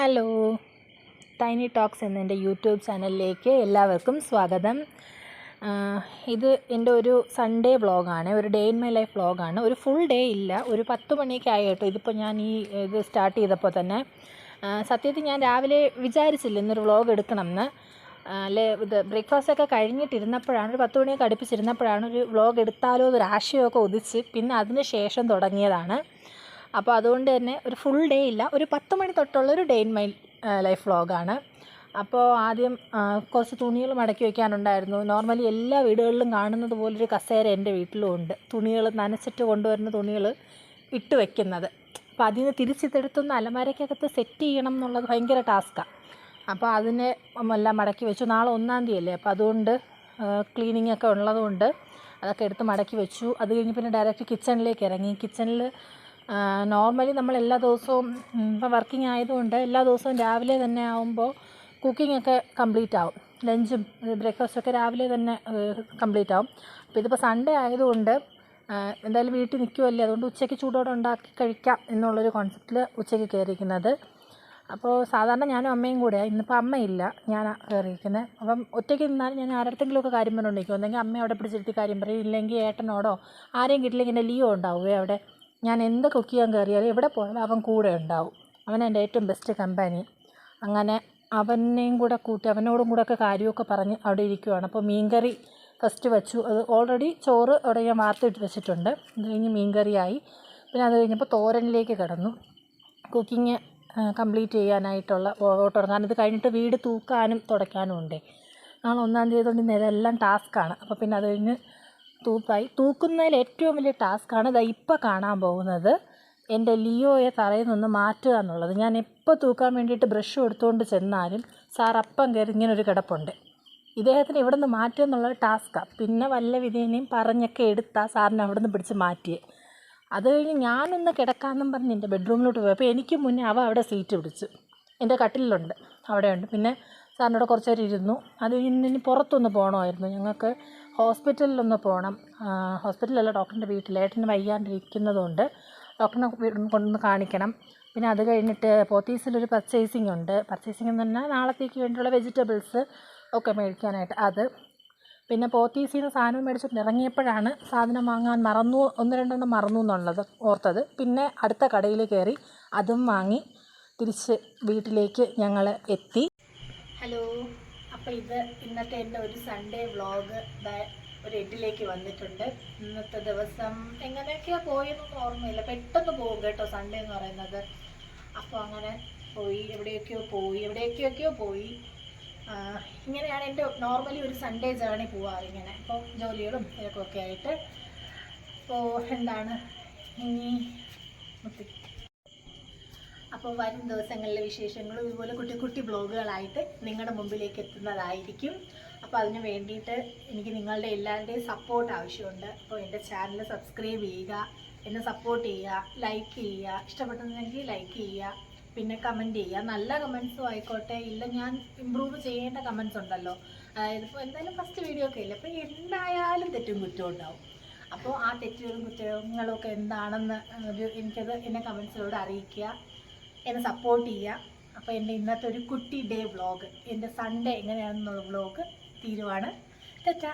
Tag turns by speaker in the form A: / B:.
A: Hello, tiny talks എന്നെൻ്റെ YouTube ചാനലിലേക്ക് എല്ലാവർക്കും സ്വാഗതം. ഇത് എൻ്റെ ഒരു സൺഡേ വ്ളോഗാണ്, ഒരു ഡേ ഇൻ മൈ ലൈഫ് വ്ളോഗാണ്. ഒരു ഫുൾ ഡേ ഇല്ല, ഒരു 10 മണിയൊക്കെ ആയി കേട്ടോ. ഇതിപ്പോൾ ഞാൻ ഇത് സ്റ്റാർട്ട് ചെയ്തപ്പോൾ തന്നെ സത്യത്തിൽ ഞാൻ രാവിലെ വിചാരിച്ചില്ല ഇന്നൊരു വ്ളോഗ് എടുക്കണമെന്ന്. ഇത് ബ്രേക്ക്ഫാസ്റ്റൊക്കെ കഴിഞ്ഞിട്ടിരുന്നപ്പോഴാണ്, ഒരു 10 മണിയൊക്കെ അടുപ്പിച്ചിരുന്നപ്പോഴാണ് ഒരു വ്ളോഗ് എടുത്താലോ എന്നൊരു ആശയമൊക്കെ ഉദിച്ച് പിന്നെ അതിന് ശേഷം തുടങ്ങിയതാണ്. അപ്പോൾ അതുകൊണ്ട് തന്നെ ഒരു ഫുൾ ഡേ ഇല്ല, ഒരു 10 മണി തൊട്ടുള്ളൊരു ഡേ ഇൻ മൈ ലൈഫ് വ്ളോഗാണ്. അപ്പോൾ ആദ്യം കുറച്ച് തുണികൾ മടക്കി വയ്ക്കാനുണ്ടായിരുന്നു. നോർമലി എല്ലാ വീടുകളിലും കാണുന്നത് പോലൊരു കസേര എൻ്റെ വീട്ടിലും ഉണ്ട്, തുണികൾ നനച്ചിട്ട് കൊണ്ടുവരുന്ന തുണികൾ ഇട്ട് വയ്ക്കുന്നത്. അപ്പോൾ അതിൽ നിന്ന് തിരിച്ചിട്ടെടുത്തൊന്ന് അലമാരയ്ക്കകത്ത് സെറ്റ് ചെയ്യണം എന്നുള്ളത് ഭയങ്കര ടാസ്ക്കാണ്. അപ്പോൾ അതിനെ എല്ലാം മടക്കി വെച്ചു. നാളെ 1-ാം തീയതി അല്ലേ, അപ്പോൾ അതുകൊണ്ട് ക്ലീനിങ് ഒക്കെ ഉള്ളതുകൊണ്ട് അതൊക്കെ എടുത്ത് മടക്കി വെച്ചു. അത് കഴിഞ്ഞ് പിന്നെ ഡയറക്റ്റ് കിച്ചണിലേക്ക് ഇറങ്ങി. കിച്ചണിൽ നോർമലി നമ്മൾ എല്ലാ ദിവസവും ഇപ്പോൾ വർക്കിംഗ് ആയതുകൊണ്ട് എല്ലാ ദിവസവും രാവിലെ തന്നെ ആകുമ്പോൾ കുക്കിങ്ങൊക്കെ കംപ്ലീറ്റ് ആവും. ലഞ്ചും ബ്രേക്ക്ഫാസ്റ്റൊക്കെ രാവിലെ തന്നെ കംപ്ലീറ്റ് ആവും. അപ്പോൾ ഇതിപ്പോൾ സൺഡേ ആയതുകൊണ്ട് എന്തായാലും വീട്ടിൽ നിൽക്കുമല്ലേ, അതുകൊണ്ട് ഉച്ചയ്ക്ക് ചൂടോടെ ഉണ്ടാക്കി കഴിക്കാം എന്നുള്ളൊരു കോൺസെപ്റ്റിൽ ഉച്ചയ്ക്ക് കയറിയിരിക്കുന്നത്. അപ്പോൾ സാധാരണ ഞാനും അമ്മയും കൂടെയാണ്, ഇന്നിപ്പോൾ അമ്മയില്ല, ഞാൻ കയറിയിരിക്കുന്നത്. അപ്പം ഒറ്റയ്ക്ക് നിന്നാലും ഞാൻ ആരുടെയെങ്കിലുമൊക്കെ കാര്യം പറഞ്ഞുകൊണ്ടിരിക്കും. ഒന്നെങ്കിൽ അമ്മ അവിടെ പിടിച്ചിരുത്തി കാര്യം പറയും, ഇല്ലെങ്കിൽ ഏട്ടനോടോ ആരെയും കിട്ടില്ലെങ്കിൽ എൻ്റെ ലിയോ ഉണ്ടാവുമേ അവിടെ. ഞാൻ എന്ത് കുക്ക് ചെയ്യാൻ കയറിയാലും എവിടെ പോയാലും അവൻ കൂടെ ഉണ്ടാവും. അവൻ എൻ്റെ ഏറ്റവും ബെസ്റ്റ് കമ്പാനി. അങ്ങനെ അവനെയും കൂടെ കൂട്ടി അവനോടും കൂടെ ഒക്കെ കാര്യമൊക്കെ പറഞ്ഞ് അവിടെ ഇരിക്കുവാണ്. അപ്പോൾ മീൻകറി ഫസ്റ്റ് വെച്ചു. അത് ഓൾറെഡി ചോറ് അവിടെ ഞാൻ വാർത്തിട്ട് വെച്ചിട്ടുണ്ട്. അത് കഴിഞ്ഞ് മീൻകറിയായി. പിന്നെ അത് കഴിഞ്ഞപ്പോൾ തോരനിലേക്ക് കിടന്നു. കുക്കിങ് കംപ്ലീറ്റ് ചെയ്യാനായിട്ടുള്ള ഓട്ടം. കാരണം ഇത് കഴിഞ്ഞിട്ട് വീട് തൂക്കാനും തുടയ്ക്കാനും ഉണ്ട്. നാളെ 1-ാം തീയതി കൊണ്ട് ഇന്ന് ഇതെല്ലാം ടാസ്ക്കാണ്. അപ്പോൾ പിന്നെ അത് കഴിഞ്ഞ് തൂക്കുന്നതിൽ ഏറ്റവും വലിയ ടാസ്ക്കാണ് ഇപ്പോൾ കാണാൻ പോകുന്നത്, എൻ്റെ ലിയോയെ തറയിൽ നിന്ന് മാറ്റുക എന്നുള്ളത്. ഞാൻ എപ്പോൾ തൂക്കാൻ വേണ്ടിയിട്ട് ബ്രഷ് എടുത്തുകൊണ്ട് ചെന്നാലും സാർ അപ്പം കയറി ഇങ്ങനൊരു കിടപ്പുണ്ട്, ഇദ്ദേഹത്തിന് ഇവിടെ നിന്ന് മാറ്റുക എന്നുള്ളത് ടാസ്ക്കാണ്. പിന്നെ വല്ല വിധേനയും പറഞ്ഞൊക്കെ എടുത്താൽ സാറിനെ അവിടെ നിന്ന് പിടിച്ച് മാറ്റിയേ. അത് കഴിഞ്ഞ് ഞാനൊന്ന് കിടക്കാമെന്നും പറഞ്ഞ് എൻ്റെ ബെഡ്റൂമിലോട്ട് പോയി. അപ്പോൾ എനിക്ക് മുന്നേ അവിടെ സീറ്റ് പിടിച്ചു, എൻ്റെ കട്ടിലുണ്ട്, അവിടെയുണ്ട്. പിന്നെ സാറിനോട് കുറച്ച് നേരം ഇരുന്നു. അത് കഴിഞ്ഞ് ഇനി പുറത്തൊന്ന് പോകണമായിരുന്നു, ഞങ്ങൾക്ക് ഹോസ്പിറ്റലിലൊന്ന് പോകണം. ഹോസ്പിറ്റലല്ല, ഡോക്ടറിൻ്റെ വീട്ടിൽ. ഏട്ടന് വയ്യാണ്ടിരിക്കുന്നതുകൊണ്ട് ഡോക്ടറിനെ കൊണ്ടൊന്ന് കാണിക്കണം. പിന്നെ അത് കഴിഞ്ഞിട്ട് പോത്തീസിലൊരു പർച്ചേസിങ് ഉണ്ട്. പർച്ചേസിങ് എന്ന് പറഞ്ഞാൽ നാളത്തേക്ക് വേണ്ടിയുള്ള വെജിറ്റബിൾസ് ഒക്കെ മേടിക്കാനായിട്ട്. അത് പിന്നെ പോത്തീസിൽ നിന്ന് സാധനം മേടിച്ചിട്ട് ഇറങ്ങിയപ്പോഴാണ് സാധനം വാങ്ങാൻ മറന്നു, 1-2 മറന്നു എന്നുള്ളത് ഓർത്തത്. പിന്നെ അടുത്ത കടയിൽ കയറി അതും വാങ്ങി തിരിച്ച് വീട്ടിലേക്ക് ഞങ്ങൾ എത്തി. ഹലോ, അപ്പോൾ ഇത് ഇന്നത്തെ എൻ്റെ ഒരു സൺഡേ വ്ളോഗ് ഒരു എഡിലേക്ക് വന്നിട്ടുണ്ട്. ഇന്നത്തെ ദിവസം എങ്ങനെയൊക്കെയോ പോയെന്നൊന്നും ഓർമ്മയില്ല, പെട്ടെന്ന് പോകും കേട്ടോ സൺഡേ എന്ന് പറയുന്നത്. അപ്പോൾ അങ്ങനെ പോയി, എവിടെയൊക്കെയോ പോയി. ഇങ്ങനെയാണ് എൻ്റെ നോർമലി ഒരു സൺഡേ ജേർണി പോവാറ് ഇങ്ങനെ. അപ്പോൾ ജോലികളും ഇതൊക്കെ ആയിട്ട്. അപ്പോൾ എന്താണ് ഇനി അപ്പോൾ വരും ദിവസങ്ങളിലെ വിശേഷങ്ങളും ഇതുപോലെ കുട്ടി കുട്ടി ബ്ലോഗുകളായിട്ട് നിങ്ങളുടെ മുമ്പിലേക്ക് എത്തുന്നതായിരിക്കും. അപ്പോൾ അതിന് വേണ്ടിയിട്ട് എനിക്ക് നിങ്ങളുടെ എല്ലാവരുടെയും സപ്പോർട്ട് ആവശ്യമുണ്ട്. അപ്പോൾ എൻ്റെ ചാനൽ സബ്സ്ക്രൈബ് ചെയ്യുക, എന്നെ സപ്പോർട്ട് ചെയ്യുക, ലൈക്ക് ചെയ്യുക, ഇഷ്ടപ്പെട്ടെങ്കിൽ ലൈക്ക് ചെയ്യുക, പിന്നെ കമൻറ്റ് ചെയ്യുക. നല്ല കമൻസും ആയിക്കോട്ടെ, ഇല്ല ഞാൻ ഇമ്പ്രൂവ് ചെയ്യേണ്ട കമൻസ് ഉണ്ടല്ലോ. ഇതിപ്പോൾ എന്തായാലും ഫസ്റ്റ് വീഡിയോ ഒക്കെ ഇല്ല, അപ്പോൾ എന്തായാലും തെറ്റും കുറ്റവും ഉണ്ടാവും. അപ്പോൾ ആ തെറ്റുകളും കുറ്റങ്ങളും ഒക്കെ എന്താണെന്ന് എനിക്കത് എന്നെ കമൻസിലൂടെ അറിയിക്കുക, എന്നെ സപ്പോർട്ട് ചെയ്യുക. അപ്പോൾ എൻ്റെ ഇന്നത്തെ ഒരു കുട്ടി ഡേ വ്ളോഗ്, എൻ്റെ സൺഡേ എങ്ങനെയാണെന്നുള്ള വ്ളോഗ് തീരുവാണ്. ടാറ്റാ.